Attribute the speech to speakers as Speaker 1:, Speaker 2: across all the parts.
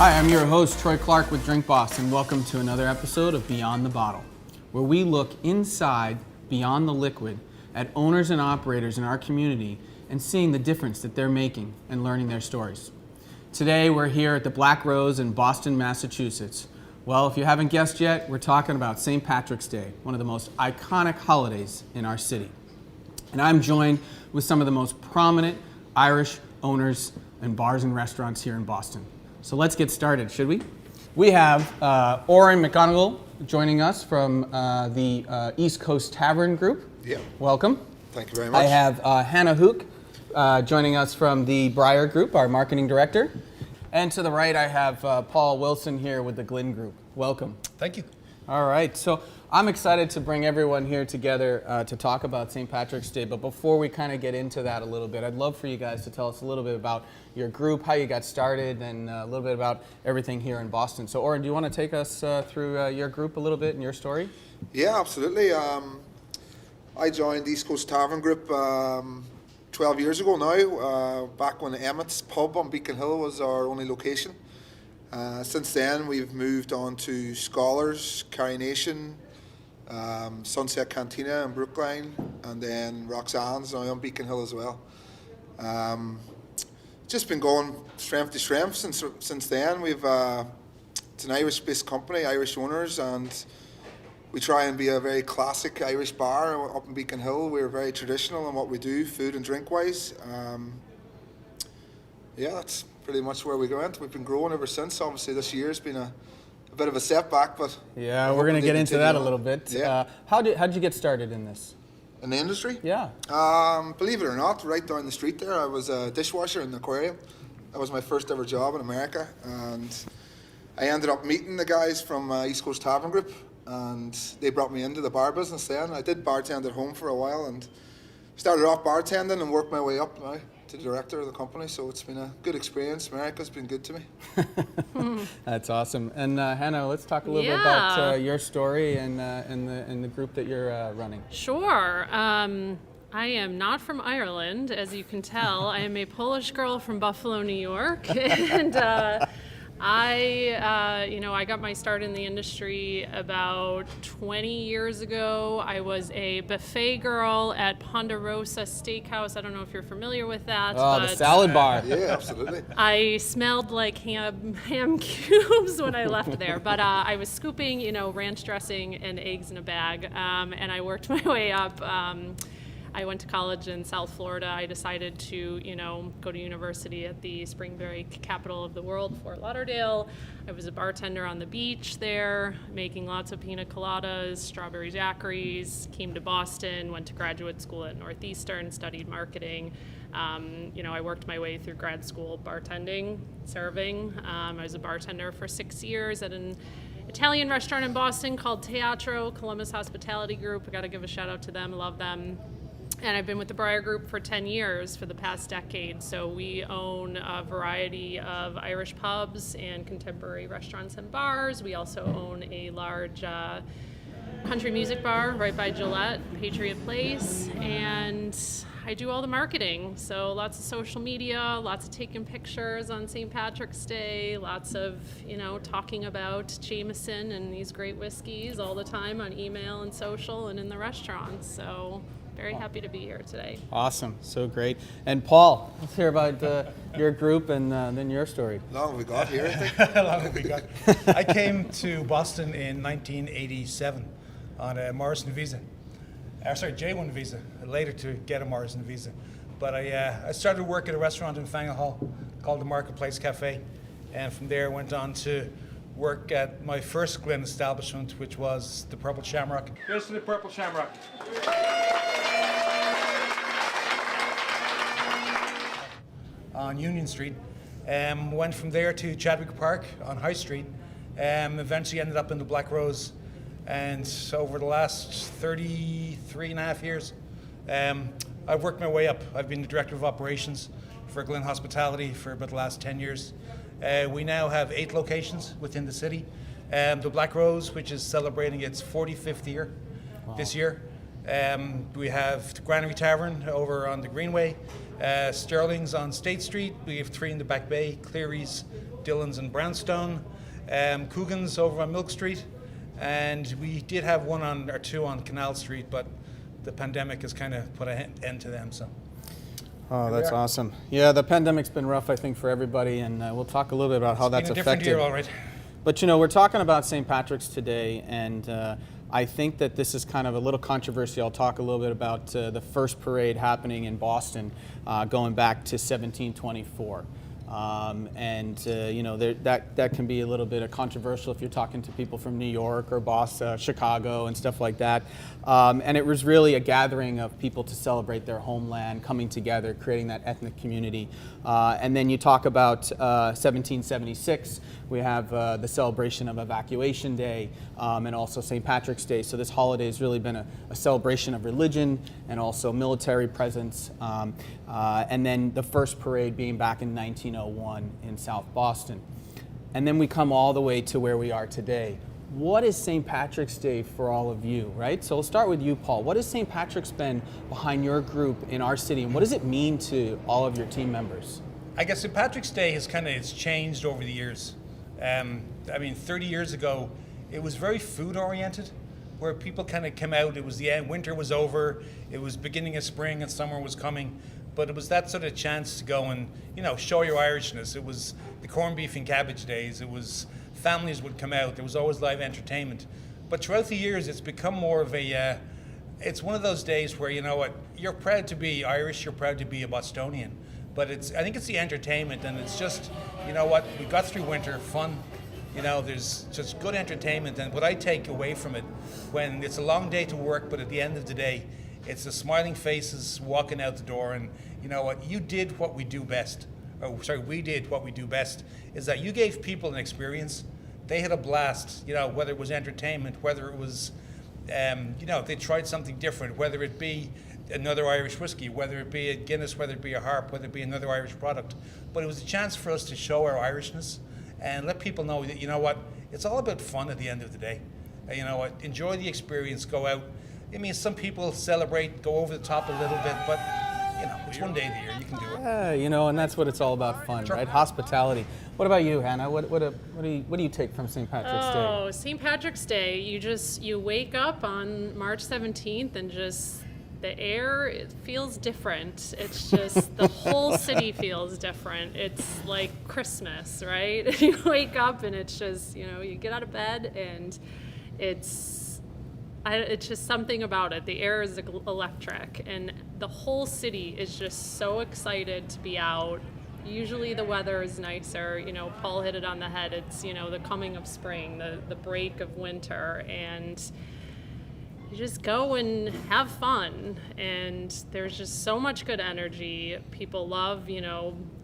Speaker 1: Hi, I'm your host, Troy Clarke with Drink Boss, and welcome to another episode of Beyond the Bottle, where we look inside, beyond the liquid, at owners and operators in our community and seeing the difference that they're making and learning their stories. Today, we're here at the Black Rose in Boston, Massachusetts. Well, if you haven't guessed yet, we're talking about St. Patrick's Day, one of the most iconic holidays in our city. And I'm joined with some of the most prominent Irish owners and bars and restaurants here in Boston. So let's get started, should we? We have Oran McGonagle joining us from the East Coast Tavern Group.
Speaker 2: Yeah.
Speaker 1: Welcome.
Speaker 2: Thank you very much.
Speaker 1: I have Huke joining us from the Briar Group, our marketing director. And to the right, I have Paul Wilson here with the Glynn Group. Welcome.
Speaker 3: Thank you.
Speaker 1: All right, so I'm excited to bring everyone here together to talk about St. Patrick's Day, but before we kind of get into that a little bit, I'd love for you guys to tell us a little bit about your group, how you got started, and a little bit about everything here in Boston. So Oran, do you want to take us through your group a little bit and your story?
Speaker 2: Yeah, absolutely. I joined East Coast Tavern Group 12 years ago now, back when Emmet's pub on Beacon Hill was our only location. Since then, we've moved on to Scholars, Carrie Nation, Sunset Cantina in Brookline, and then Roxanne's now on Beacon Hill as well. Just been going strength to strength since then. It's an Irish-based company, Irish owners, and we try and be a very classic Irish bar up in Beacon Hill. We're very traditional in what we do, food and drink-wise. That's pretty much where we went. We've been growing ever since. Obviously, this year's been a bit of a setback, but
Speaker 1: yeah, we're going to get into that a little bit.
Speaker 2: Yeah.
Speaker 1: How did you get started in this?
Speaker 2: In the industry?
Speaker 1: Yeah.
Speaker 2: Believe it or not, right down the street there, I was a dishwasher in the aquarium. That was my first ever job in America, and I ended up meeting the guys from East Coast Tavern Group, and they brought me into the bar business then. I did bartend at home for a while and started off bartending and worked my way up now to the director of the company, so it's been a good experience. America's been good to me.
Speaker 1: That's awesome. And Hannah, let's talk a little bit about your story and the group that you're running.
Speaker 4: Sure. I am not from Ireland, as you can tell. I am a Polish girl from Buffalo, New York, and I got my start in the industry about 20 years ago. I was a buffet girl at Ponderosa Steakhouse. I don't know if you're familiar with that.
Speaker 1: Oh, the salad bar.
Speaker 2: Yeah, absolutely.
Speaker 4: I smelled like ham cubes when I left there, but I was scooping, ranch dressing and eggs in a bag, and I worked my way up. I went to college in South Florida. I decided to, go to university at the spring break capital of the world, Fort Lauderdale. I was a bartender on the beach there, making lots of pina coladas, strawberry daiquiris, came to Boston, went to graduate school at Northeastern, studied marketing. I worked my way through grad school bartending, serving. I was a bartender for 6 years at an Italian restaurant in Boston called Teatro, Columbus Hospitality Group. I got to give a shout out to them, love them. And I've been with the Briar Group for 10 years for the past decade. So we own a variety of Irish pubs and contemporary restaurants and bars. We also own a large country music bar right by Gillette, Patriot Place. And I do all the marketing. So lots of social media, lots of taking pictures on St. Patrick's Day, lots of, talking about Jameson and these great whiskeys all the time on email and social and in the restaurants. So very happy to be here today.
Speaker 1: Awesome, so great. And Paul, let's hear about your group and then your story.
Speaker 2: How long have we got here, I think?
Speaker 3: How long have we got? I came to Boston in 1987 on a Morrison visa. J1 visa, later to get a Morrison visa. But I started work at a restaurant in Faneuil Hall called the Marketplace Cafe, and from there went on to work at my first Glynn establishment, which was the Purple Shamrock. Here's to the Purple Shamrock. On Union Street. Went from there to Chadwick Park on High Street. Eventually ended up in the Black Rose. And so over the last 33 and a half years, I've worked my way up. I've been the Director of Operations for Glynn Hospitality for about the last 10 years. We now have 8 locations within the city. The Black Rose, which is celebrating its 45th year this year. We have the Granary Tavern over on the Greenway, Sterling's on State Street. We have 3 in the Back Bay, Cleary's, Dillon's in Brownstone, Coogan's over on Milk Street, and we did have one or two on Canal Street, but the pandemic has kind of put an end to them. So.
Speaker 1: Oh, that's awesome. Yeah, the pandemic's been rough, I think, for everybody, and we'll talk a little bit about how that's
Speaker 3: affected.
Speaker 1: affected.
Speaker 3: It's been a different year, all right.
Speaker 1: But we're talking about St. Patrick's today, and I think that this is kind of a little controversy. I'll talk a little bit about the first parade happening in Boston, going back to 1724. That can be a little bit controversial if you're talking to people from New York or Boston, Chicago, and stuff like that. And it was really a gathering of people to celebrate their homeland, coming together, creating that ethnic community. And then you talk about 1776. We have the celebration of Evacuation Day and also St. Patrick's Day. So this holiday has really been a celebration of religion and also military presence. And then the first parade being back in 1901 in South Boston. And then we come all the way to where we are today. What is St. Patrick's Day for all of you, right? So we'll start with you, Paul. What has St. Patrick's been behind your group in our city, and what does it mean to all of your team members?
Speaker 3: I guess St. Patrick's Day has changed over the years. 30 years ago, it was very food oriented, where people kind of came out. It was the end, winter was over, it was beginning of spring and summer was coming. But it was that sort of chance to go and, show your Irishness. It was the corned beef and cabbage days. It was families would come out. There was always live entertainment. But throughout the years, it's become more of it's one of those days where, you're proud to be Irish, you're proud to be a Bostonian. But I think it's the entertainment, and it's just, we got through winter, fun. There's just good entertainment. And what I take away from it, when it's a long day to work, but at the end of the day, it's the smiling faces walking out the door, and you did what we do best. We did what we do best, is that you gave people an experience. They had a blast, whether it was entertainment, whether it was, they tried something different, whether it be another Irish whiskey, whether it be a Guinness, whether it be a Harp, whether it be another Irish product. But it was a chance for us to show our Irishness and let people know that, it's all about fun at the end of the day. Enjoy the experience, go out. Some people celebrate, go over the top a little bit, but, it's one day of the year, you can do it.
Speaker 1: Yeah, and that's what it's all about, fun, right? Hospitality. What about you, Hannah? What do you take from St. Patrick's Day?
Speaker 4: Oh, St. Patrick's Day, you wake up on March 17th and just the air, it feels different. It's just, the whole city feels different. It's like Christmas, right? You wake up and it's just, you get out of bed and it's just something about it. The air is electric, and the whole city is just so excited to be out. Usually the weather is nicer. Paul hit it on the head. It's, the coming of spring, the break of winter, and you just go and have fun, and there's just so much good energy. People love,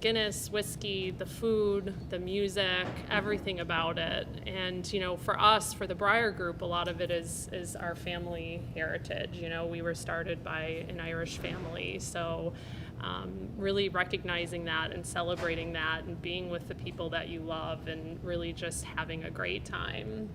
Speaker 4: Guinness, whiskey, the food, the music, everything about it. And, for us, for the Briar Group, a lot of it is our family heritage. We were started by an Irish family, so really recognizing that and celebrating that and being with the people that you love and really just having a great time.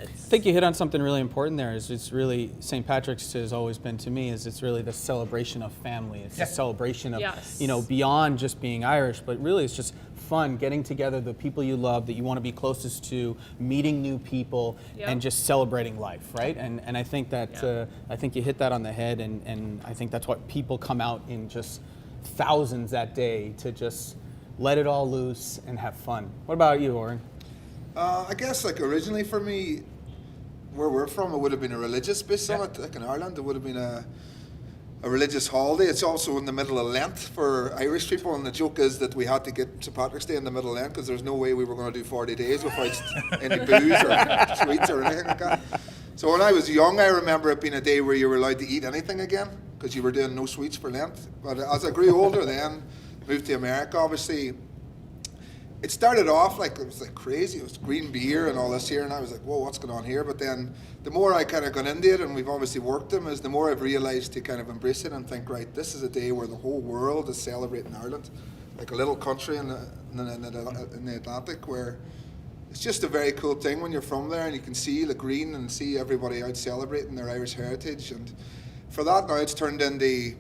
Speaker 1: I think you hit on something really important there. It's really, St. Patrick's has always been to me, it's really the celebration of family. It's the celebration of, beyond just being Irish, but really it's just fun, getting together the people you love, that you want to be closest to, meeting new people, and just celebrating life, right? And I think that, I think you hit that on the head, and I think that's what people come out in just thousands that day to just let it all loose and have fun. What about you, Oran?
Speaker 2: I guess originally for me, where we're from, it would have been a religious based summit. In Ireland, it would have been a religious holiday. It's also in the middle of Lent for Irish people, and the joke is that we had to get St. Patrick's Day in the middle of Lent because there's no way we were going to do 40 days without any booze or sweets or anything like that. So when I was young, I remember it being a day where you were allowed to eat anything again because you were doing no sweets for Lent. But as I grew older then, moved to America, obviously, it started off it was crazy. It was green beer and all this here, and I was like, whoa, what's going on here? But then the more I kind of got into it, and we've obviously worked them, is the more I've realised to kind of embrace it and think, right, this is a day where the whole world is celebrating Ireland, like a little country in the Atlantic, where it's just a very cool thing when you're from there and you can see the green and see everybody out celebrating their Irish heritage. And for that now, it's turned into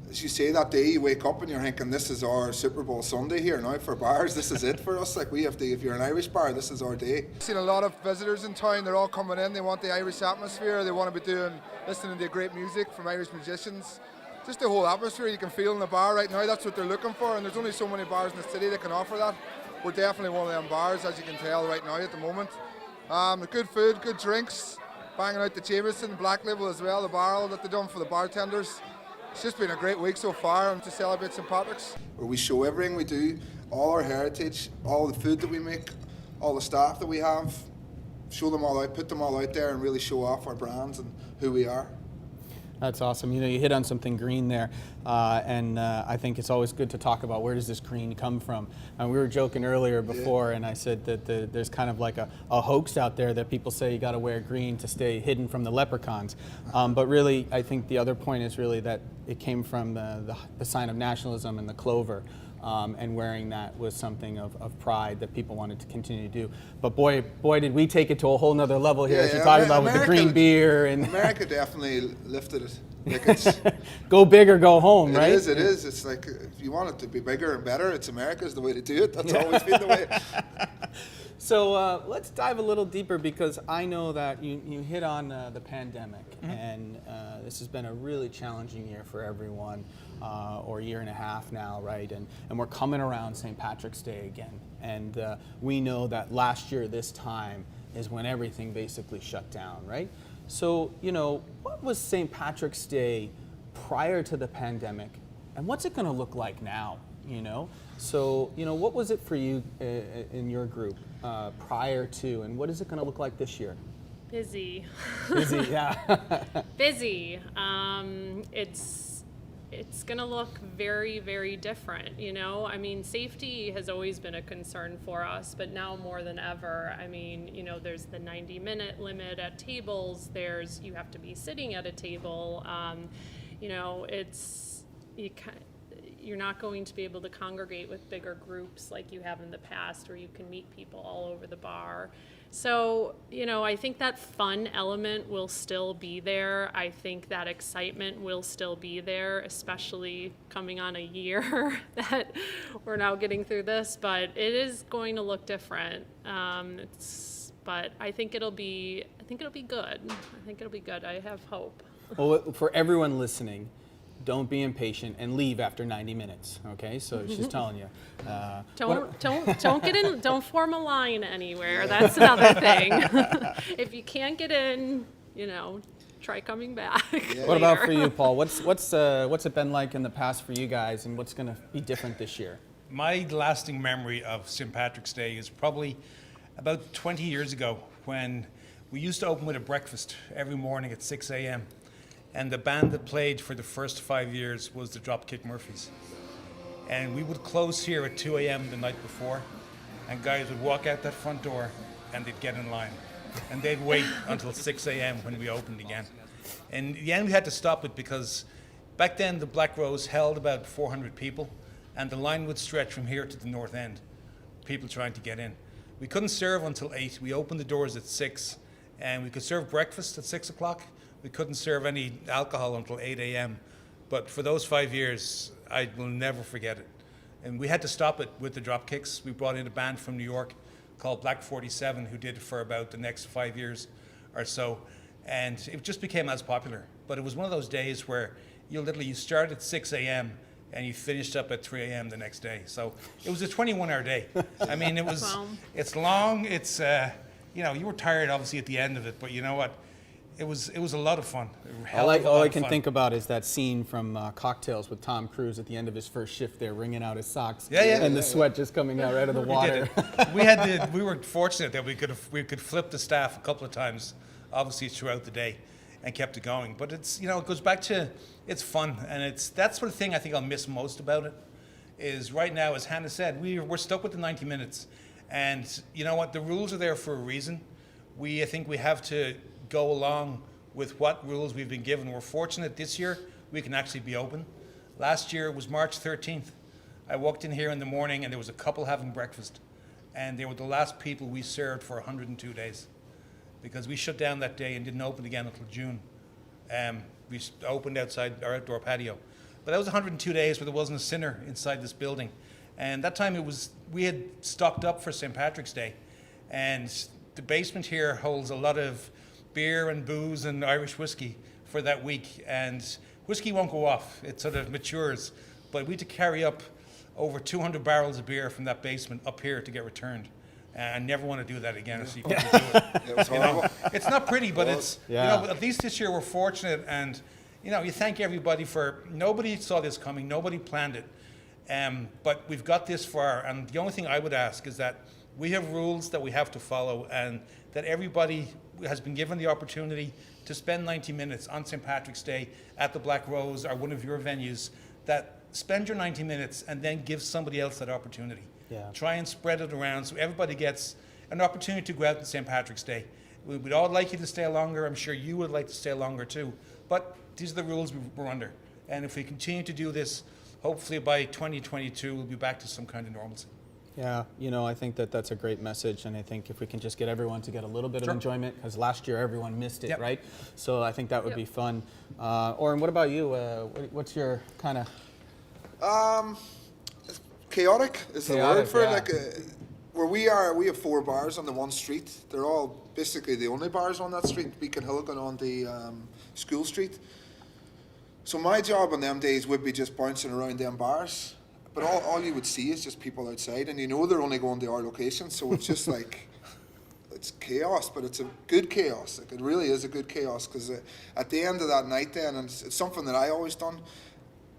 Speaker 2: as you say, that day you wake up and you're thinking, this is our Super Bowl Sunday here now for bars. This is it for us. Like, we have to, if you're an Irish bar, this is our day. I've seen a lot of visitors in town. They're all coming in. They want the Irish atmosphere. They want to be listening to great music from Irish musicians. Just the whole atmosphere you can feel in the bar right now. That's what they're looking for, and there's only so many bars in the city that can offer that. We're definitely one of them bars, as you can tell right now at the moment. Good food, good drinks, banging out the Jameson Black Label as well, the barrel that they've done for the bartenders. It's just been a great week so far to celebrate St. Patrick's. Where we show everything we do, all our heritage, all the food that we make, all the staff that we have, show them all out, put them all out there and really show off our brands and who we are.
Speaker 1: That's awesome. You know, you hit on something green there, and I think it's always good to talk about where does this green come from. And we were joking earlier before, and I said that there's kind of like a hoax out there that people say you got to wear green to stay hidden from the leprechauns. But really, I think the other point is really that it came from the sign of nationalism and the clover. And wearing that was something of pride that people wanted to continue to do. But boy, did we take it to a whole nother level here, as you're talking about with the green beer. And
Speaker 2: America definitely lifted it. Like, it's,
Speaker 1: go big or go home, right?
Speaker 2: It is. It's like, if you want it to be bigger and better, it's America's the way to do it. That's always been the way.
Speaker 1: So let's dive a little deeper, because I know that you hit on the pandemic, and this has been a really challenging year for everyone, or year and a half now, right? And we're coming around St. Patrick's Day again, and we know that last year this time is when everything basically shut down, right? So, you know, what was St. Patrick's Day prior to the pandemic, and what's it going to look like now, you know? So, you know, what was it for you in your group prior to, and what is it going to look like this year?
Speaker 4: Busy.
Speaker 1: Busy, yeah.
Speaker 4: Busy. It's going to look very, very different, you know? I mean, safety has always been a concern for us, but now more than ever. I mean, you know, there's the 90-minute limit at tables. You have to be sitting at a table. You know, you're not going to be able to congregate with bigger groups like you have in the past, where you can meet people all over the bar. So, you know, I think that fun element will still be there. I think that excitement will still be there, especially coming on a year that we're now getting through this. But it is going to look different. But I think it'll be good. I think it'll be good. I have hope.
Speaker 1: Well, for everyone listening, don't be impatient and leave after 90 minutes. Okay, so she's telling you.
Speaker 4: Don't get in. Don't form a line anywhere. That's another thing. If you can't get in, you know, try coming back. Yeah.
Speaker 1: What about for you, Paul? What's it been like in the past for you guys, and what's going to be different this year?
Speaker 3: My lasting memory of St. Patrick's Day is probably about 20 years ago, when we used to open with a breakfast every morning at 6 a.m. And the band that played for the first 5 years was the Dropkick Murphys. And we would close here at 2 a.m. the night before, and guys would walk out that front door and they'd get in line. And they'd wait until 6 a.m. when we opened again. And in the end we had to stop it, because back then the Black Rose held about 400 people, and the line would stretch from here to the north end, people trying to get in. We couldn't serve until 8. We opened the doors at 6, and we could serve breakfast at 6 o'clock. We couldn't serve any alcohol until 8 a.m. But for those 5 years, I will never forget it. And we had to stop it with the Dropkicks. We brought in a band from New York called Black 47, who did it for about the next 5 years or so. And it just became as popular. But it was one of those days where you start at 6 a.m. and you finished up at 3 a.m. the next day. So it was a 21-hour day. I mean, it's long. It's, you know, you were tired obviously at the end of it, but you know what? It was a lot of fun.
Speaker 1: All I can think about is that scene from Cocktails with Tom Cruise at the end of his first shift there, wringing out his socks, and the sweat just coming out right of the water.
Speaker 3: We were fortunate that we could flip the staff a couple of times, obviously throughout the day, and kept it going. But it's, you know, it goes back to, it's fun, and that's sort of thing I think I'll miss most about it. Is right now, as Hannah said, we're stuck with the 90 minutes, and you know what? The rules are there for a reason. I think we have to go along with what rules we've been given. We're fortunate this year we can actually be open. Last year it was March 13th. I walked in here in the morning and there was a couple having breakfast, and they were the last people we served for 102 days, because we shut down that day and didn't open again until June. We opened outside our outdoor patio. But that was 102 days where there wasn't a sinner inside this building. And that time we had stocked up for St. Patrick's Day. And the basement here holds a lot of beer and booze and Irish whiskey for that week. And whiskey won't go off, it sort of matures. But we had to carry up over 200 barrels of beer from that basement up here to get returned. And I never want to do that again. So you can do it.
Speaker 2: It was horrible.
Speaker 3: It's not pretty, but it's,
Speaker 1: Yeah.
Speaker 3: at least this year we're fortunate. And, you thank everybody for, nobody saw this coming, nobody planned it. But we've got this far. And the only thing I would ask is that we have rules that we have to follow, and that everybody has been given the opportunity to spend 90 minutes on St. Patrick's Day at the Black Rose or one of your venues, that spend your 90 minutes and then give somebody else that opportunity.
Speaker 1: Yeah.
Speaker 3: Try and spread it around so everybody gets an opportunity to go out on St. Patrick's Day. We'd all like you to stay longer. I'm sure you would like to stay longer too. But these are the rules we're under. And if we continue to do this, hopefully by 2022, we'll be back to some kind of normalcy.
Speaker 1: Yeah, I think that's a great message, and I think if we can just get everyone to get a little bit of
Speaker 3: Sure.
Speaker 1: enjoyment, because last year everyone missed it,
Speaker 3: Yep.
Speaker 1: right? So I think that would
Speaker 4: Yep.
Speaker 1: be fun. Oran, what about you? What's your kind of...
Speaker 2: Chaotic is the
Speaker 1: Chaotic,
Speaker 2: word for
Speaker 1: yeah.
Speaker 2: it. Where we are, we have 4 bars on the one street. They're all basically the only bars on that street. Beacon Hill going on the School Street. So my job on them days would be just bouncing around them bars. But all you would see is just people outside, and they're only going to our location, so it's just like, it's chaos, but it's a good chaos. Like, it really is a good chaos, because at the end of that night then, and it's something that I always done,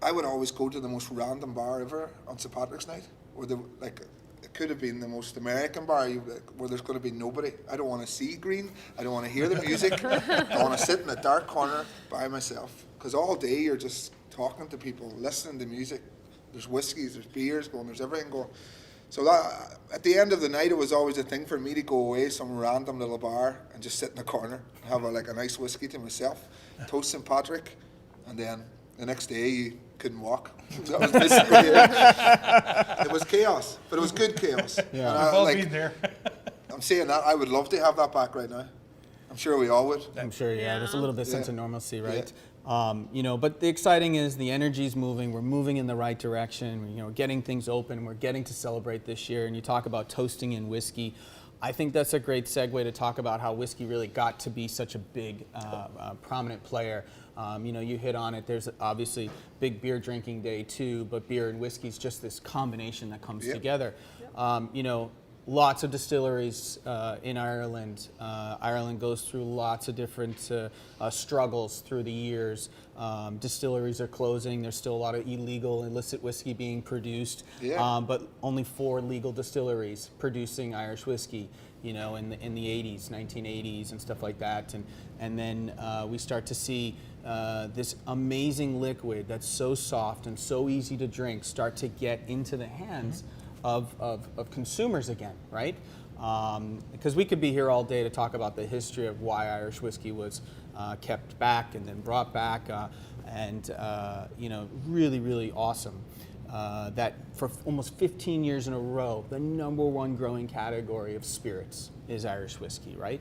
Speaker 2: I would always go to the most random bar ever on St. Patrick's night, where it could have been the most American bar where there's going to be nobody. I don't want to see green, I don't want to hear the music, I want to sit in a dark corner by myself, because all day you're just talking to people, listening to music. There's whiskeys, there's beers going, there's everything going. So that, at the end of the night, it was always a thing for me to go away some random little bar and just sit in a corner and have a nice whiskey to myself, toast St. Patrick, and then the next day you couldn't walk. That was basically it. It was chaos, but it was good chaos.
Speaker 1: Yeah.
Speaker 2: And
Speaker 3: We've all been there.
Speaker 2: I'm saying that, I would love to have that back right now. I'm sure we all would.
Speaker 1: I'm sure, yeah, there's a little bit of sense
Speaker 2: Yeah.
Speaker 1: of normalcy, right?
Speaker 2: Yeah.
Speaker 1: But the exciting is the energy's moving. We're moving in the right direction. We're getting things open. We're getting to celebrate this year. And you talk about toasting in whiskey. I think that's a great segue to talk about how whiskey really got to be such a big, prominent player. You hit on it. There's obviously big beer drinking day too, but beer and whiskey is just this combination that comes
Speaker 2: Yep.
Speaker 1: together. Lots of distilleries in Ireland. Ireland goes through lots of different struggles through the years. Distilleries are closing. There's still a lot of illegal, illicit whiskey being produced,
Speaker 2: Yeah.
Speaker 1: but only 4 legal distilleries producing Irish whiskey. In the 80s, 1980s, and stuff like that, and then we start to see this amazing liquid that's so soft and so easy to drink start to get into the hands of consumers again, right? Because we could be here all day to talk about the history of why Irish whiskey was kept back and then brought back, really, really awesome. That for almost 15 years in a row, the #1 growing category of spirits is Irish whiskey, right?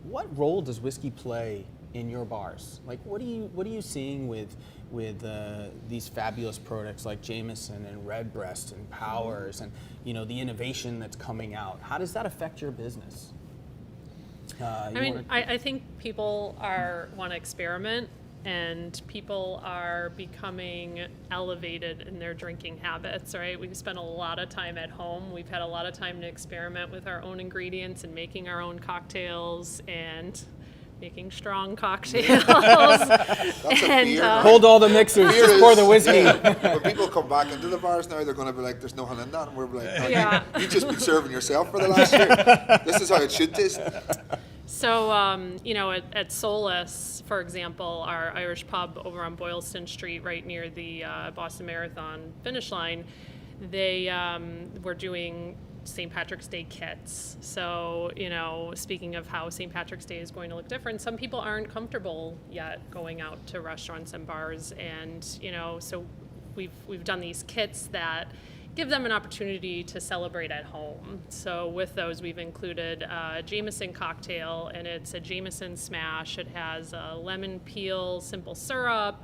Speaker 1: What role does whiskey play in your bars? Like, what are you seeing with these fabulous products like Jameson and Redbreast and Powers and the innovation that's coming out? How does that affect your business?
Speaker 4: I think people want to experiment, and people are becoming elevated in their drinking habits, right? We spend a lot of time at home. We've had a lot of time to experiment with our own ingredients and making our own cocktails and making strong cocktails.
Speaker 2: That's a fear.
Speaker 1: Hold all the mixers, just pour the whiskey.
Speaker 2: When people come back into the bars now, they're going to be like, "There's nothing in that," and we're like, no,
Speaker 4: Yeah.
Speaker 2: "You've just been serving yourself for the last year. This is how it should taste."
Speaker 4: So, at Solus, for example, our Irish pub over on Boylston Street, right near the Boston Marathon finish line, they were doing St. Patrick's Day kits. So, speaking of how St. Patrick's Day is going to look different, some people aren't comfortable yet going out to restaurants and bars, and so we've done these kits that give them an opportunity to celebrate at home. So with those, we've included a Jameson cocktail, and it's a Jameson smash. It has a lemon peel, simple syrup,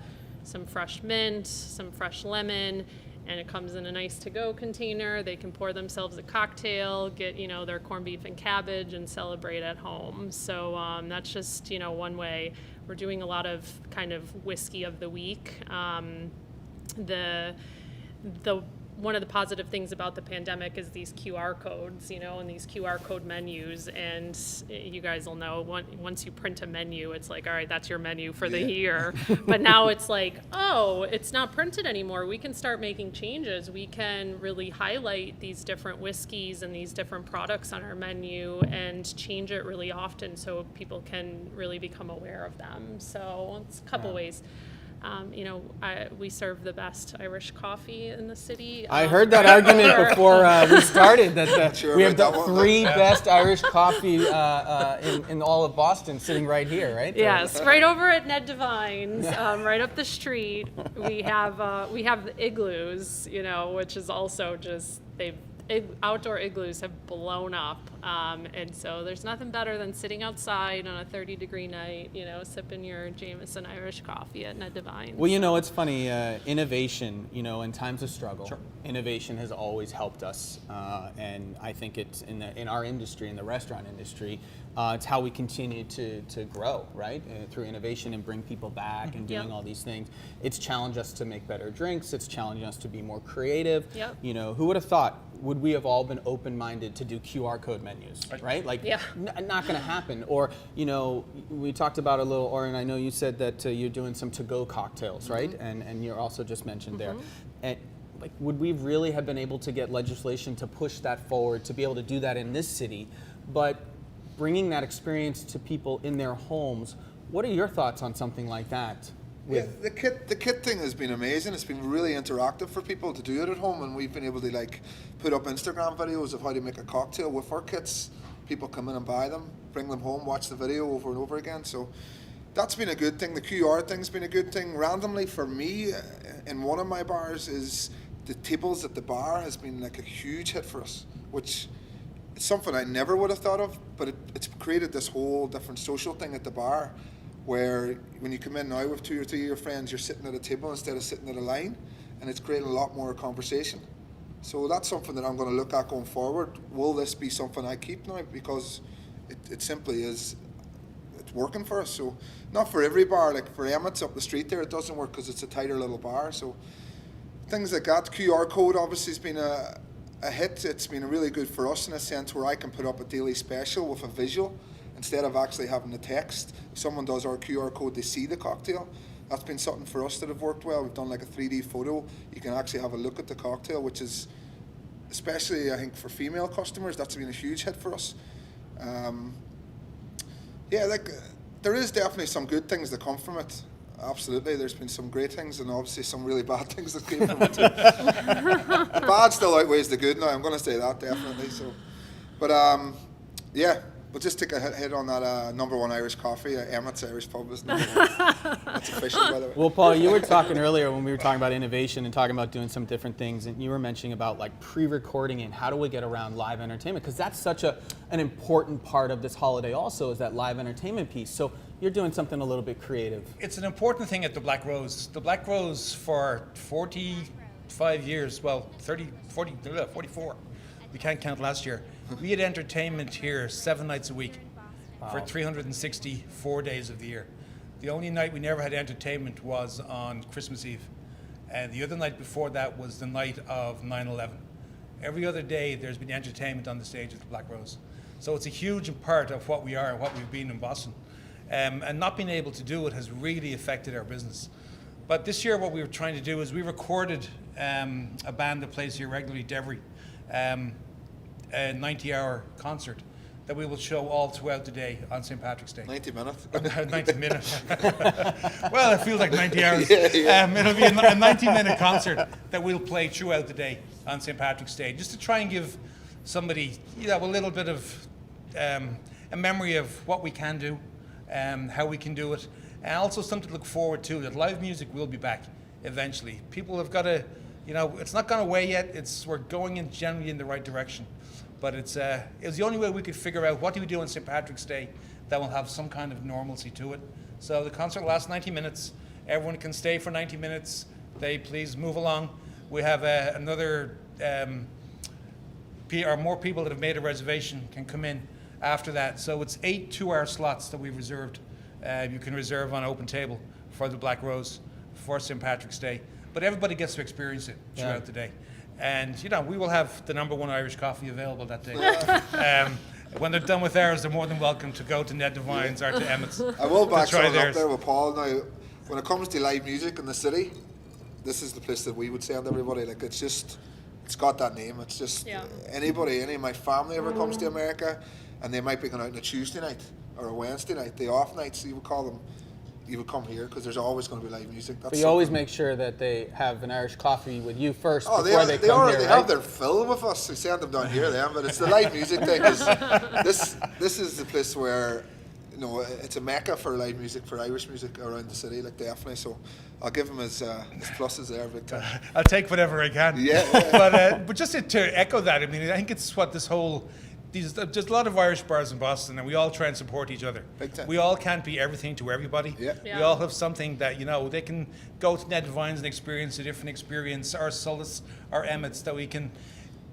Speaker 4: some fresh mint, some fresh lemon, and it comes in a nice to-go container. They can pour themselves a cocktail, get, their corned beef and cabbage, and celebrate at home. So that's just, one way. We're doing a lot of kind of whiskey of the week. One of the positive things about the pandemic is these QR codes, and these QR code menus. And you guys will know, once you print a menu, it's like, all right, that's your menu for the year. But now it's like, oh, it's not printed anymore. We can start making changes. We can really highlight these different whiskeys and these different products on our menu and change it really often so people can really become aware of them. So it's a couple ways. We serve the best Irish coffee in the city.
Speaker 1: I heard that argument before we started, that we have the three best Irish coffee in all of Boston sitting right here, right?
Speaker 4: Yes, right over at Ned Devine's, right up the street. We have the igloos, which is also just, outdoor igloos have blown up, and so there's nothing better than sitting outside on a 30-degree night, sipping your Jameson Irish coffee at Ned Devine's.
Speaker 1: Well, it's funny, innovation, in times of struggle, innovation has always helped us, and I think it's in our industry, in the restaurant industry, it's how we continue to grow, right? Through innovation and bring people back and doing all these things. It's challenged us to make better drinks. It's challenged us to be more creative. Who would have thought? Would we have all been open-minded to do QR code menus, right? Like, not going to happen. Or, we talked about a little, Oran, I know you said that you're doing some to-go cocktails, right? And you also just mentioned there. And, would we really have been able to get legislation to push that forward, to be able to do that in this city? But bringing that experience to people in their homes, what are your thoughts on something like that?
Speaker 2: The kit thing has been amazing. It's been really interactive for people to do it at home, and we've been able to put up Instagram videos of how to make a cocktail with our kits. People come in and buy them, bring them home, watch the video over and over again. So that's been a good thing. The QR thing's been a good thing. Randomly for me, in one of my bars, is the tables at the bar has been a huge hit for us, which is something I never would have thought of, but it's created this whole different social thing at the bar, where when you come in now with 2 or 3 of your friends, you're sitting at a table instead of sitting at a line, and it's creating a lot more conversation. So that's something that I'm going to look at going forward. Will this be something I keep now? Because it simply is, it's working for us. So not for every bar, like for Emmet's up the street there, it doesn't work because it's a tighter little bar. So things like that. QR code obviously has been a hit. It's been really good for us in a sense where I can put up a daily special with a visual instead of actually having the text. If someone does our QR code, they see the cocktail. That's been something for us that have worked well. We've done a 3D photo. You can actually have a look at the cocktail, which is, especially I think for female customers, that's been a huge hit for us. There is definitely some good things that come from it. Absolutely, there's been some great things and obviously some really bad things that came from it too. The bad still outweighs the good now, I'm going to say that definitely. So, but we'll just take a hit on that number one Irish coffee. Emmet's Irish Pub is number one. That's official, by the way.
Speaker 1: Well, Paul, you were talking earlier when we were talking about innovation and talking about doing some different things, and you were mentioning about pre-recording and how do we get around live entertainment, because that's such an important part of this holiday also, is that live entertainment piece. So you're doing something a little bit creative.
Speaker 3: It's an important thing at the Black Rose. The Black Rose for 45 years, 44. We can't count last year. We had entertainment here 7 nights a week for 364 days of the year. The only night we never had entertainment was on Christmas Eve. And the other night before that was the night of 9/11. Every other day there's been entertainment on the stage at the Black Rose. So it's a huge part of what we are and what we've been in Boston. And not being able to do it has really affected our business. But this year what we were trying to do is we recorded a band that plays here regularly, Devry, a 90-hour concert that we will show all throughout the day on St. Patrick's Day.
Speaker 2: 90 minutes?
Speaker 3: 90 minutes. Well, it feels like 90 hours. It'll be a 90-minute concert that we'll play throughout the day on St. Patrick's Day, just to try and give somebody a little bit of a memory of what we can do, how we can do it, and also something to look forward to, that live music will be back eventually. People have got to, it's not gone away yet. We're going generally in the right direction. But it was the only way we could figure out what do we do on St. Patrick's Day that will have some kind of normalcy to it. So the concert lasts 90 minutes. Everyone can stay for 90 minutes. They please move along. We have more people that have made a reservation can come in after that. So it's 8 2-hour slots that we've reserved. You can reserve on Open Table for the Black Rose for St. Patrick's Day. But everybody gets to experience it throughout the day. And, you know, we will have the #1 Irish coffee available that day. When they're done with theirs, they're more than welcome to go to Ned Devine's or to Emmett's.
Speaker 2: I will back
Speaker 3: try
Speaker 2: something up
Speaker 3: theirs.
Speaker 2: there with Paul. Now, when it comes to live music in the city, this is the place that we would send everybody. Like, it's got that name. It's just any of my family ever comes to America, and they might be going out on a Tuesday night or a Wednesday night, the off nights, you would call them. You would come here because there's always going to be live music. That's
Speaker 1: But you always make sure that they have an Irish coffee with you first before they come
Speaker 2: already
Speaker 1: here,
Speaker 2: have
Speaker 1: right?
Speaker 2: their fill with us. We send them down here then, but it's the live music thing. This is the place where, you know, it's a mecca for live music, for Irish music around the city, like definitely. So I'll give him his pluses there, big time.
Speaker 3: I'll take whatever I can.
Speaker 2: Yeah.
Speaker 3: But just to echo that, I mean, I think it's what this whole. There's just a lot of Irish bars in Boston, and we all try and support each other.
Speaker 2: Big time.
Speaker 3: We all can't be everything to everybody.
Speaker 2: Yeah.
Speaker 3: We all have something that, you know, they can go to Ned Devine's and experience a different experience, or Sullis, or Emmett's, that we can,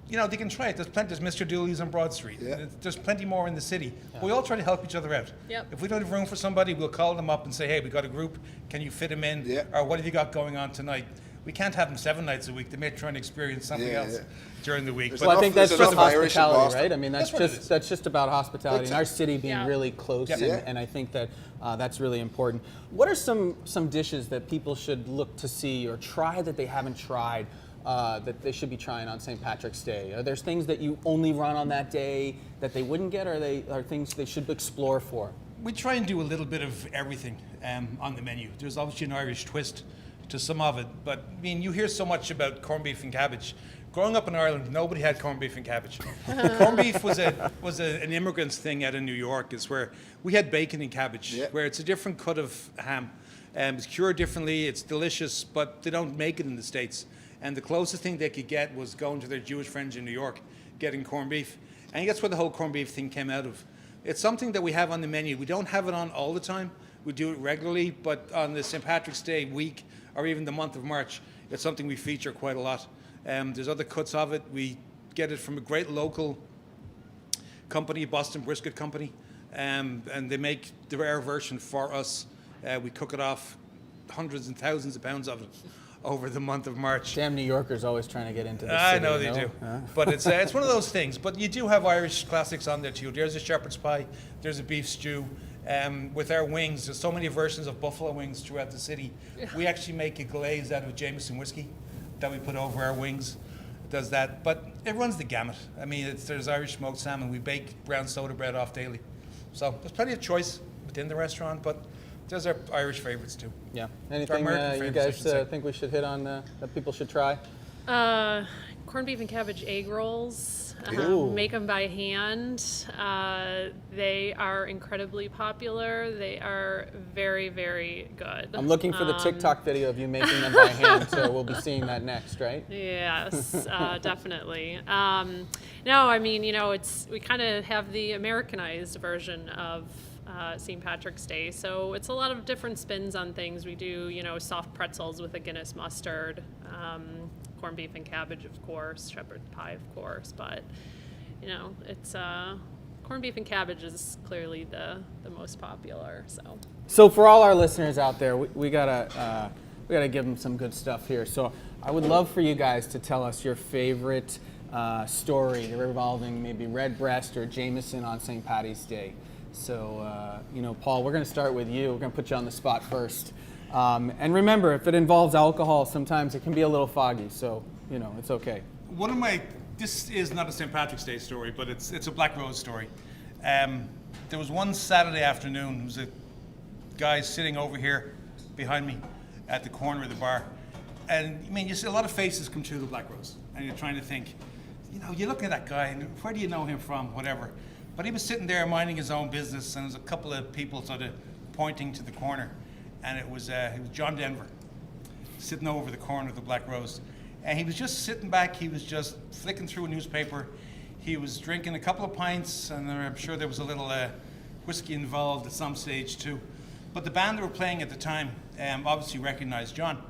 Speaker 3: you know, they can try it. There's Mr. Dooley's on Broad Street.
Speaker 2: Yeah.
Speaker 3: There's plenty more in the city. We all try to help each other out.
Speaker 4: Yep.
Speaker 3: If we don't have room for somebody, we'll call them up and say, hey, we got a group. Can you fit them in?
Speaker 2: Yeah.
Speaker 3: Or what have you got going on tonight? We can't have them 7 nights a week. They may try and experience something else during the week.
Speaker 2: There's
Speaker 1: Well, I think that's
Speaker 2: There's
Speaker 1: just
Speaker 2: enough Irish in
Speaker 1: hospitality,
Speaker 2: Boston.
Speaker 1: right? I mean, that's just about hospitality and our city being
Speaker 4: Yeah.
Speaker 1: really close,
Speaker 2: Yeah.
Speaker 1: and I think that that's really important. What are some dishes that people should look to see or try that they haven't tried that they should be trying on St. Patrick's Day? Are there things that you only run on that day that they wouldn't get, or are things they should explore for?
Speaker 3: We try and do a little bit of everything on the menu. There's obviously an Irish twist to some of it, but I mean, you hear so much about corned beef and cabbage. Growing up in Ireland, nobody had corned beef and cabbage. Corned beef was an immigrant's thing out of New York. Is where we had bacon and cabbage, where it's a different cut of ham. It's cured differently. It's delicious, but they don't make it in the States. And the closest thing they could get was going to their Jewish friends in New York, getting corned beef. And that's where the whole corned beef thing came out of. It's something that we have on the menu. We don't have it on all the time. We do it regularly, but on the St. Patrick's Day week, or even the month of March, it's something we feature quite a lot. There's other cuts of it. We get it from a great local company, Boston Brisket Company, and they make the rare version for us. We cook it off, hundreds and thousands of pounds of it over the month of March.
Speaker 1: Damn New Yorkers always trying to get into this
Speaker 3: I
Speaker 1: city,
Speaker 3: know they do. But it's one of those things. But you do have Irish classics on there too. There's a shepherd's pie, there's a beef stew. With our wings, there's so many versions of buffalo wings throughout the city. We actually make a glaze out of Jameson whiskey that we put over our wings. It does that, but it runs the gamut. I mean, there's Irish smoked salmon. We bake brown soda bread off daily. So there's plenty of choice within the restaurant, but there's our Irish favorites too.
Speaker 1: Yeah. Anything
Speaker 3: American
Speaker 1: you
Speaker 3: favorites, I
Speaker 1: guys
Speaker 3: should say.
Speaker 1: think we should hit on that people should try?
Speaker 4: Corned beef and cabbage egg rolls.
Speaker 1: Ooh.
Speaker 4: Make them by hand. They are incredibly popular. They are very, very good.
Speaker 1: I'm looking for the TikTok video of you making them by hand, so we'll be seeing that next, right?
Speaker 4: Yes, definitely. No, I mean, you know, we kind of have the Americanized version of St. Patrick's Day, so it's a lot of different spins on things. We do, you know, soft pretzels with a Guinness mustard, corned beef and cabbage, of course, shepherd's pie, of course, but, you know, it's corned beef and cabbage is clearly the most popular.
Speaker 1: So for all our listeners out there, we gotta give them some good stuff here. So I would love for you guys to tell us your favorite story revolving maybe Redbreast or Jameson on St. Paddy's Day. So you know, Paul, we're gonna start with you. We're gonna put you on the spot first. And remember, if it involves alcohol, sometimes it can be a little foggy. So you know, it's okay.
Speaker 3: This is not a St. Patrick's Day story, but it's a Black Rose story. There was one Saturday afternoon, there was a guy sitting over here behind me at the corner of the bar. And I mean, you see a lot of faces come through the Black Rose, and you're trying to think, you know, you're looking at that guy, and where do you know him from, whatever. But he was sitting there minding his own business, and there's a couple of people sort of pointing to the corner. And it was John Denver sitting over the corner of the Black Rose. And he was just sitting back, he was just flicking through a newspaper. He was drinking a couple of pints, and I'm sure there was a little whiskey involved at some stage too. But the band that were playing at the time obviously recognized John.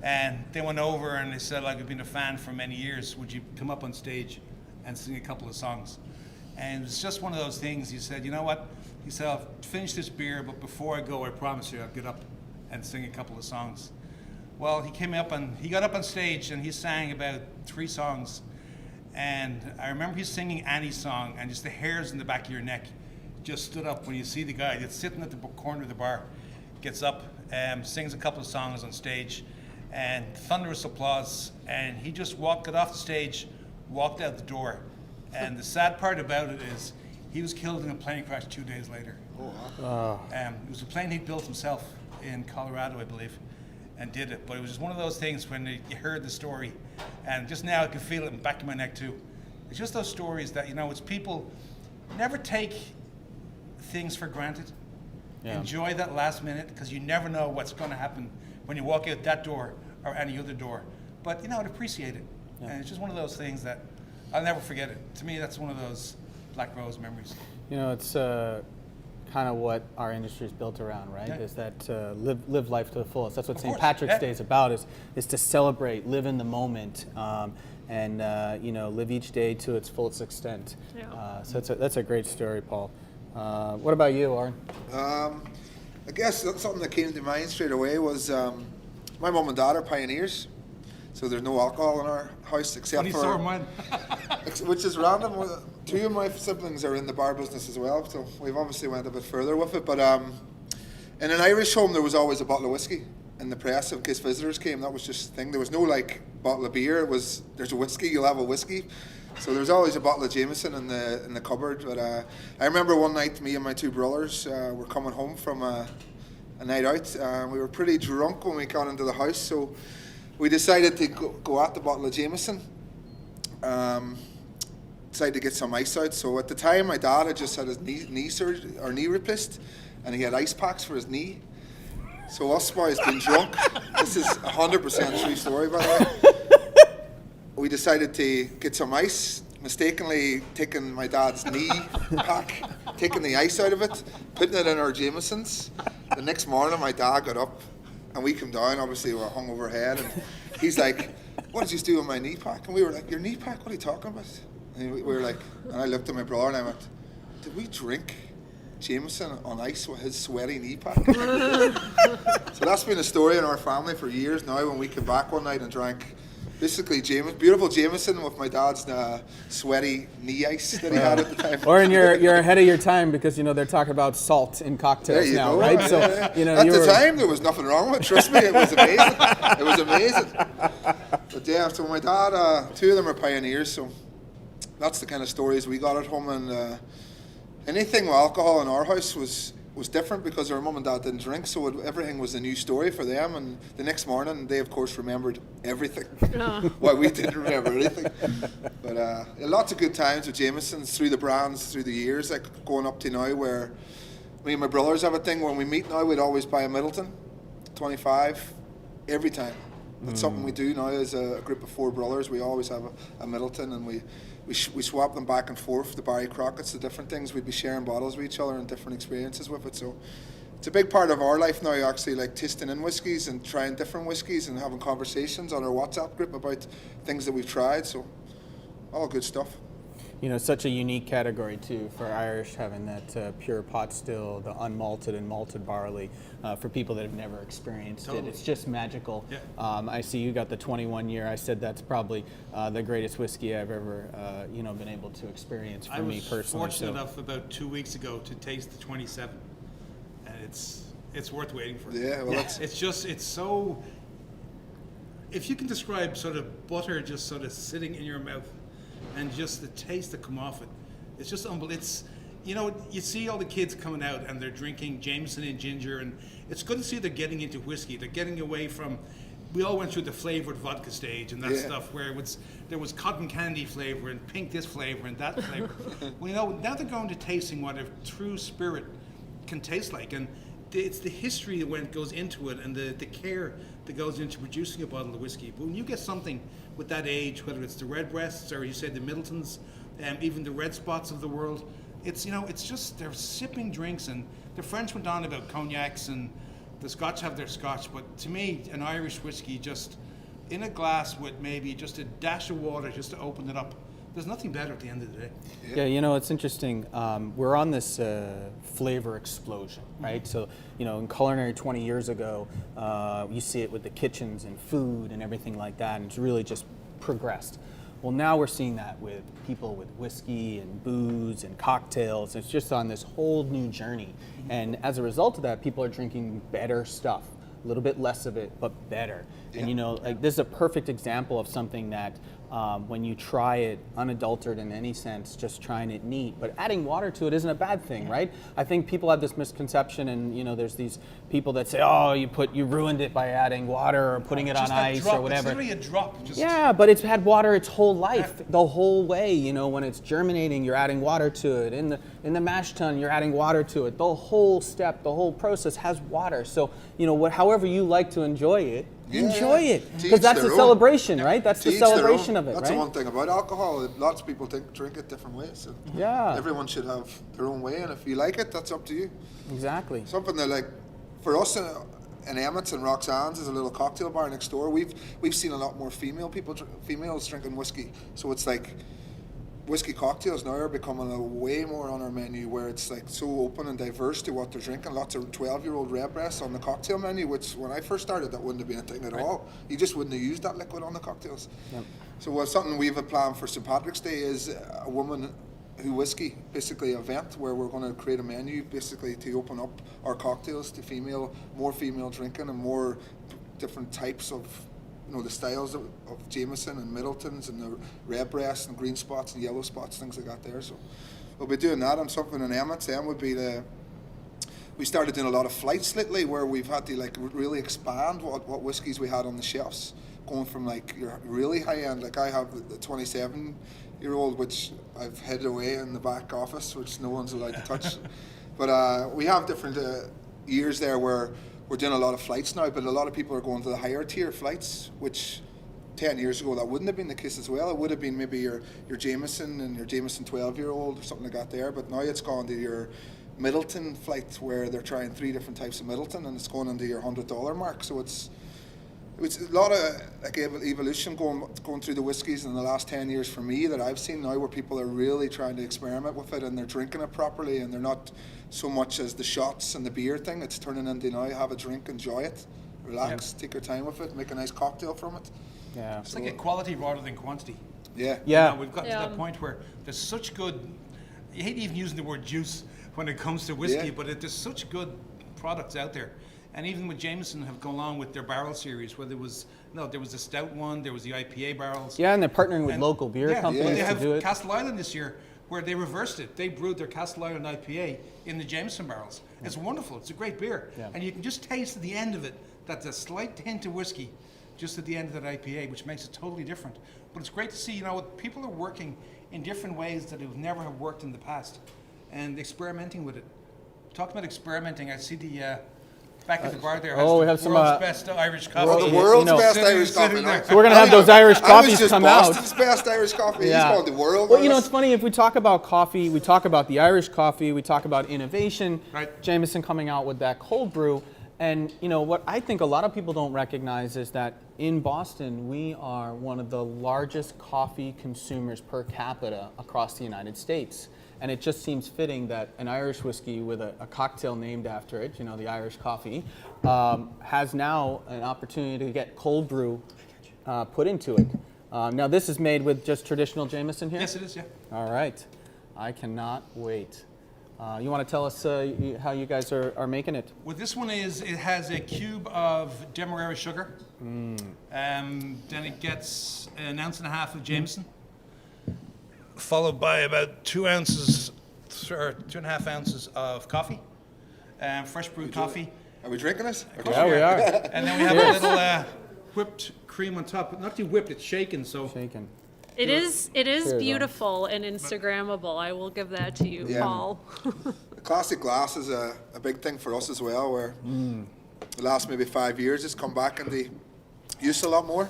Speaker 3: And they went over and they said, like, we've been a fan for many years. Would you come up on stage and sing a couple of songs? And it was just one of those things. He said, you know what? He said, I'll finish this beer, but before I go, I promise you I'll get up and sing a couple of songs. Well, he got up on stage and he sang about 3 songs. And I remember he's singing Annie's song, and just the hairs in the back of your neck just stood up when you see the guy that's sitting at the corner of the bar, gets up, sings a couple of songs on stage, and thunderous applause, and he just got off the stage, walked out the door. And the sad part about it is he was killed in a plane crash 2 days later.
Speaker 2: Oh, wow.
Speaker 3: It was a plane he'd built himself in Colorado, I believe, and did it. But it was just one of those things when you heard the story, and just now I can feel it in the back of my neck too. It's just those stories that, it's people never take things for granted. Yeah. Enjoy that last minute, because you never know what's going to happen when you walk out that door or any other door. But, appreciate it. Yeah. And it's just one of those things that I'll never forget it. To me, that's one of those Black Rose memories.
Speaker 1: It's kind of what our industry is built around, right? Yeah. Is that live life to the fullest. That's what St. Patrick's Day is about, is to celebrate, live in the moment, and live each day to its fullest extent. Yeah. So that's a great story, Paul. What about you, Oran?
Speaker 2: I guess something that came to mind straight away was my mum and dad are pioneers, so there's no alcohol in our house except for
Speaker 3: mine.
Speaker 2: Which is random. 2 of my siblings are in the bar business as well, so we've obviously went a bit further with it. But in an Irish home, there was always a bottle of whiskey in the press in case visitors came. That was just the thing. There was no bottle of beer. It was, there's a whiskey, you'll have a whiskey. So there was always a bottle of Jameson in the cupboard. But I remember one night, me and my 2 brothers were coming home from a night out. We were pretty drunk when we got into the house, so we decided to go at the bottle of Jameson. Decided to get some ice out. So at the time, my dad had just had his knee replaced, and he had ice packs for his knee. So us boys being drunk, this is 100% true story, by the way. We decided to get some ice, mistakenly taking my dad's knee pack, taking the ice out of it, putting it in our Jamesons. The next morning, my dad got up, and we came down. Obviously, we were hung overhead, and he's like, "What did you do with my knee pack?" And we were like, "Your knee pack? What are you talking about?" And we were like, and I looked at my brother and I went, "Did we drink Jameson on ice with his sweaty knee pack?" So that's been a story in our family for years now. When we came back one night and drank basically beautiful Jameson with my dad's sweaty knee ice that he had at the time.
Speaker 1: Oran, you're ahead of your time, because they're talking about salt in cocktails now, go. Right?
Speaker 2: Yeah,
Speaker 1: so
Speaker 2: at the time there was nothing wrong with it. Trust me, it was amazing. It was amazing. But yeah, so my dad, 2 of them are pioneers, so that's the kind of stories we got at home. And anything with alcohol in our house was different, because our mum and dad didn't drink, so everything was a new story for them. And the next morning, they of course remembered everything. Why we didn't remember anything. But lots of good times with Jamesons through the brands, through the years, like going up to now, where me and my brothers have a thing. When we meet now, we'd always buy a Middleton 25 every time. That's something we do now as a group of 4 brothers. We always have a Middleton, and we swap them back and forth, the Barry Crockett's, the different things. We'd be sharing bottles with each other and different experiences with it. So it's a big part of our life now, actually, like tasting in whiskies and trying different whiskies and having conversations on our WhatsApp group about things that we've tried. So all good stuff.
Speaker 1: Such a unique category too for Irish, having that pure pot still, the unmalted and malted barley. For people that have never experienced it, it's just magical. Yeah. I see you got the 21 year. I said that's probably the greatest whiskey I've ever been able to experience for me personally.
Speaker 3: I was fortunate enough about 2 weeks ago to taste the 27, and it's worth waiting for.
Speaker 2: Yeah, well,
Speaker 3: it's so. If you can describe sort of butter just sort of sitting in your mouth, and just the taste that come off it, it's just unbelievable. It's, you see all the kids coming out and they're drinking Jameson and ginger, and it's good to see they're getting into whiskey. They're getting away from, we all went through the flavored vodka stage and that stuff where there was cotton candy flavor and pink this flavor and that flavor. Well, now they're going to tasting what a true spirit can taste like, and it's the history that goes into it, and the care that goes into producing a bottle of whiskey. But when you get something with that age, whether it's the Redbreasts or you say the Middletons, even the Red Spots of the world, It's, you know, it's just they're sipping drinks, and the French went on about cognacs, and the Scotch have their Scotch. But to me, an Irish whiskey just in a glass with maybe just a dash of water just to open it up. There's nothing better at the end of the day.
Speaker 1: Yeah, you know, it's interesting. We're on this flavor explosion, right? So, you know, in culinary 20 years ago, you see it with the kitchens and food and everything like that, and it's really just progressed. Well, now we're seeing that with people with whiskey and booze and cocktails. It's just on this whole new journey. And as a result of that, people are drinking better stuff, a little bit less of it, but better. Yeah. And you know, like this is a perfect example of something that when you try it unadulterated in any sense, just trying it neat, but adding water to it isn't a bad thing, right? I think people have this misconception, and you know, there's these people that say, oh, you ruined it by adding water or putting it on ice or whatever.
Speaker 3: It's literally a drop. Just
Speaker 1: yeah, but it's had water its whole life, the whole way. You know, when it's germinating, you're adding water to it. In the mash tun, you're adding water to it. The whole step, the whole process has water. So, you know, however you like to enjoy it, enjoy it, because that's the celebration, right? That's the celebration of it, right?
Speaker 2: That's the one thing about alcohol. Lots of people drink it different ways. So
Speaker 1: yeah,
Speaker 2: everyone should have their own way, and if you like it, that's up to you.
Speaker 1: Exactly.
Speaker 2: Something that, like, for us in Emmet and Roxanne's is a little cocktail bar next door. We've seen a lot more females drinking whiskey. So it's like whiskey cocktails now are becoming way more on our menu, where it's like so open and diverse to what they're drinking. Lots of 12-year-old redbreasts on the cocktail menu, which when I first started, that wouldn't have been a thing at all. You just wouldn't have used that liquid on the cocktails. Yep. So something we've a plan for St. Patrick's Day is a woman who whiskey, basically an event where we're going to create a menu basically to open up our cocktails to more female drinking and more different types of, you know, the styles of Jameson and Middletons and the redbreasts and green spots and yellow spots, things like that there. So we'll be doing that, and something in Emmet then would be we started doing a lot of flights lately where we've had to like really expand what whiskies we had on the shelves, going from like your really high end, like I have the 27-year-old, which I've hid away in the back office, which no one's allowed to touch. But we have different years there where we're doing a lot of flights now, but a lot of people are going to the higher tier flights, which 10 years ago that wouldn't have been the case as well. It would have been maybe your Jameson and your Jameson 12-year-old or something like that there, but now it's gone to your Middleton flight where they're trying 3 different types of Middleton, and it's going into your $100 mark. So it's a lot of like evolution going through the whiskies in the last 10 years for me that I've seen now, where people are really trying to experiment with it and they're drinking it properly, and they're not so much as the shots and the beer thing. It's turning into now have a drink, enjoy it, relax, take your time with it, make a nice cocktail from it.
Speaker 1: Yeah,
Speaker 3: it's like a quality rather than quantity.
Speaker 2: Yeah.
Speaker 1: Yeah.
Speaker 3: You know, we've gotten to that point where there's such good. You hate even using the word juice when it comes to whiskey, but there's such good products out there. And even with Jameson have gone along with their barrel series, where there was the stout one, there was the IPA barrels.
Speaker 1: Yeah, and they're partnering with local beer companies
Speaker 3: they have
Speaker 1: to do it.
Speaker 3: Castle Island this year, where they reversed it. They brewed their Castle Island IPA in the Jameson barrels. It's wonderful. It's a great beer. Yeah. And you can just taste at the end of it that's a slight hint of whiskey just at the end of that IPA, which makes it totally different. But it's great to see, you know, people are working in different ways that have never have worked in the past and experimenting with it. Talking about experimenting, I see the back at the bar there has
Speaker 1: we
Speaker 3: the
Speaker 1: have some
Speaker 3: world's best Irish coffee.
Speaker 2: Well, the world's best Irish coffee.
Speaker 1: So we're going to have those Irish coffees come out.
Speaker 2: Boston's best Irish coffee.
Speaker 1: Yeah.
Speaker 2: He's called the world.
Speaker 1: Well, you know, it's funny, if we talk about coffee, we talk about the Irish coffee, we talk about innovation,
Speaker 3: right.
Speaker 1: Jameson coming out with that cold brew. And, you know, what I think a lot of people don't recognize is that in Boston, we are one of the largest coffee consumers per capita across the United States. And it just seems fitting that an Irish whiskey with a cocktail named after it, you know, the Irish coffee, has now an opportunity to get cold brew put into it. Now, this is made with just traditional Jameson here?
Speaker 3: Yes, it is, yeah.
Speaker 1: All right. I cannot wait. You want to tell us how you guys are making it?
Speaker 3: Well, this one it has a cube of Demerara sugar. Then it gets an ounce and a half of Jameson, followed by about 2 ounces or 2.5 ounces of coffee, fresh brewed coffee.
Speaker 2: Are we drinking this?
Speaker 1: Yeah, we are.
Speaker 3: And then we have a little whipped cream on top, but not too whipped, it's shaken.
Speaker 1: Shaken.
Speaker 4: It is beautiful and Instagrammable. I will give that to you, Paul.
Speaker 2: The classic glass is a big thing for us as well, where the last maybe 5 years it's come back into use a lot more.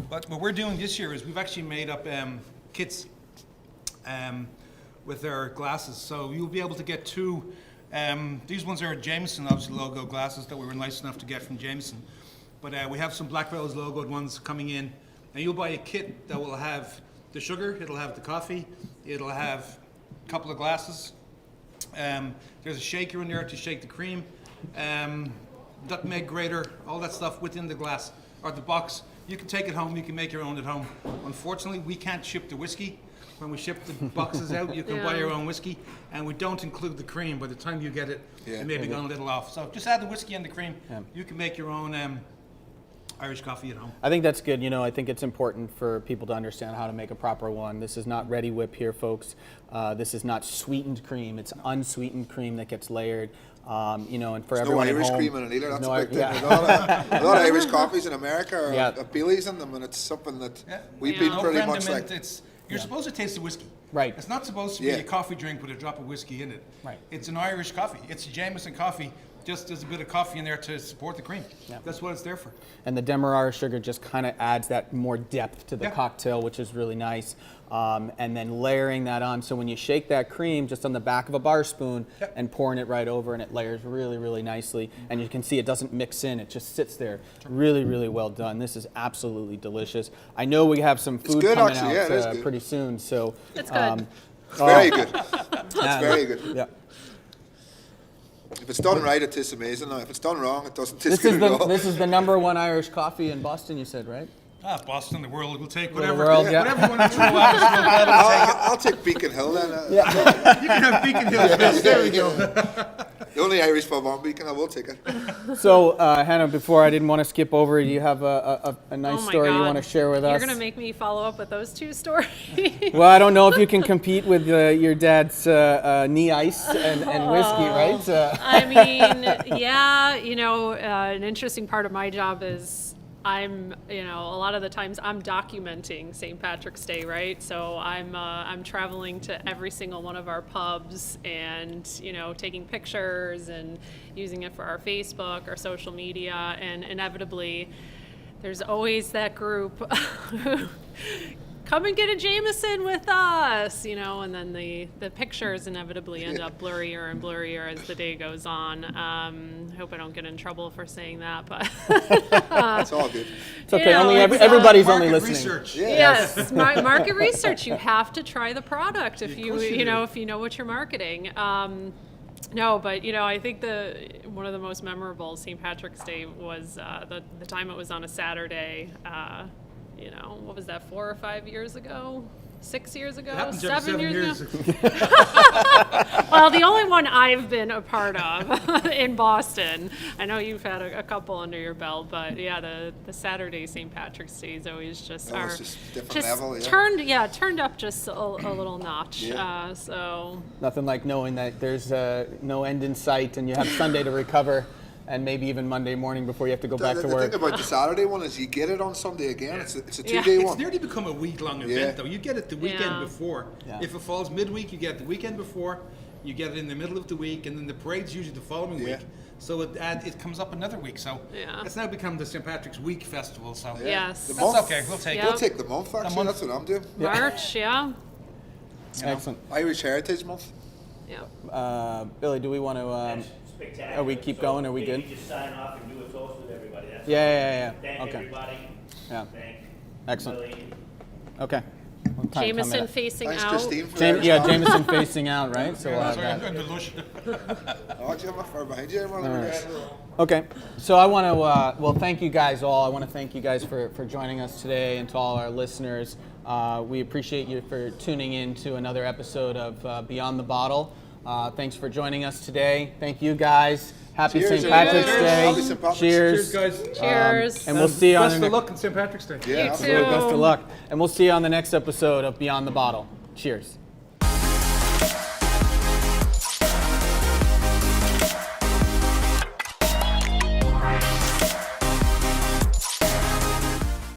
Speaker 3: But what we're doing this year is we've actually made up kits with our glasses. So you'll be able to get two. These ones are Jameson, obviously, logo glasses that we were nice enough to get from Jameson. But we have some Black Rose logoed ones coming in. And you'll buy a kit that will have the sugar, it'll have the coffee, it'll have a couple of glasses. There's a shaker in there to shake the cream. Nutmeg grater, all that stuff within the glass or the box. You can take it home, you can make your own at home. Unfortunately, we can't ship the whiskey. When we ship the boxes out, you can buy your own whiskey, and we don't include the cream. By the time you get it, it may be gone a little off. So just add the whiskey and the cream. You can make your own Irish coffee at home.
Speaker 1: I think that's good. You know, I think it's important for people to understand how to make a proper one. This is not ready whip here, folks. This is not sweetened cream. It's unsweetened cream that gets layered. You know, and for
Speaker 2: There's
Speaker 1: everyone
Speaker 2: no Irish
Speaker 1: at home,
Speaker 2: cream in it either. That's
Speaker 1: no,
Speaker 2: a big thing.
Speaker 1: yeah.
Speaker 2: A lot of Irish coffees in America are Baileys in them, and it's something that we've been pretty much like.
Speaker 3: You're supposed to taste the whiskey.
Speaker 1: Right.
Speaker 3: It's not supposed to be a coffee drink with a drop of whiskey in it.
Speaker 1: Right.
Speaker 3: It's an Irish coffee. It's Jameson coffee. Just there's a bit of coffee in there to support the cream. That's what it's there for.
Speaker 1: And the Demerara sugar just kind of adds that more depth to the cocktail, which is really nice. And then layering that on, so when you shake that cream just on the back of a bar spoon and pouring it right over, and it layers really, really nicely. And you can see it doesn't mix in, it just sits there. Really, really well done. This is absolutely delicious. I know we have some food coming out pretty soon, so.
Speaker 4: It's good.
Speaker 2: It's very good. It's very good.
Speaker 1: Yeah.
Speaker 2: If it's done right, it tastes amazing. Now, if it's done wrong, it doesn't taste good at all.
Speaker 1: This is the #1 Irish coffee in Boston, you said, right?
Speaker 3: Boston, the world will take whatever.
Speaker 1: World,
Speaker 3: whatever you want to throw at us,
Speaker 2: I'll take Beacon Hill then.
Speaker 3: you can have Beacon Hill best. There we go.
Speaker 2: The only Irish pub on Beacon, I will take it.
Speaker 1: So, Hannah, before I didn't want to skip over, do you have a nice story you want to share with us?
Speaker 4: You're going to make me follow up with those two stories.
Speaker 1: Well, I don't know if you can compete with your dad's knee ice and whiskey, right?
Speaker 4: I mean, yeah, you know, an interesting part of my job is I'm, you know, a lot of the times I'm documenting St. Patrick's Day, right? So I'm traveling to every single one of our pubs and, you know, taking pictures and using it for our Facebook, our social media, and inevitably there's always that group who come and get a Jameson with us, you know, and then the pictures inevitably end up blurrier and blurrier as the day goes on. I hope I don't get in trouble for saying that, but
Speaker 2: it's all good.
Speaker 1: It's okay. Everybody's only listening.
Speaker 3: Research.
Speaker 4: Yes, market research. You have to try the product if you know what you're marketing. No, but you know, I think one of the most memorable St. Patrick's Day was the time it was on a Saturday. You know, what was that, 4 or 5 years ago? 6 years ago? 7 years ago? Well, the only one I've been a part of in Boston. I know you've had a couple under your belt, but yeah, the Saturday St. Patrick's Day is always just
Speaker 2: different level,
Speaker 4: turned up just a little notch. So
Speaker 1: nothing like knowing that there's no end in sight and you have Sunday to recover. And maybe even Monday morning before you have to go back to work.
Speaker 2: The thing about the Saturday one is you get it on Sunday again. It's a 2-day one.
Speaker 3: It's nearly become a week-long event, though. You get it the weekend before. Yeah. If it falls midweek, you get it the weekend before. You get it in the middle of the week, and then the parade's usually the following week. So it comes up another week. So it's now become the St. Patrick's Week Festival. So
Speaker 4: yes,
Speaker 2: the
Speaker 3: month, that's okay. We'll take it.
Speaker 2: We'll take the month. Actually, that's what I'm doing.
Speaker 4: March,
Speaker 1: Excellent.
Speaker 2: Irish Heritage Month.
Speaker 4: Yeah.
Speaker 1: Billy, do we want to?
Speaker 5: Spectacular.
Speaker 1: Are we keep going? Are we good?
Speaker 5: We just sign off and do a toast with everybody. That's
Speaker 1: Yeah.
Speaker 5: Thank everybody.
Speaker 1: Yeah.
Speaker 5: Thank
Speaker 1: Excellent.
Speaker 5: Billy.
Speaker 1: Okay.
Speaker 4: Jameson facing
Speaker 2: Thanks,
Speaker 4: out.
Speaker 2: Christine, for
Speaker 1: Jameson facing out, right? So we'll have that.
Speaker 2: I'm far behind you.
Speaker 1: Okay, so I want to thank you guys all. I want to thank you guys for joining us today, and to all our listeners. We appreciate you for tuning in to another episode of Beyond the Bottle. Thanks for joining us today. Thank you guys. Happy St. Patrick's Day.
Speaker 2: Happy St. Patrick's.
Speaker 1: Cheers.
Speaker 3: Cheers, guys.
Speaker 4: Cheers.
Speaker 1: And we'll see you on
Speaker 3: Best of luck on St. Patrick's Day.
Speaker 2: Yeah,
Speaker 4: You too.
Speaker 1: Best of luck. And we'll see you on the next episode of Beyond the Bottle. Cheers.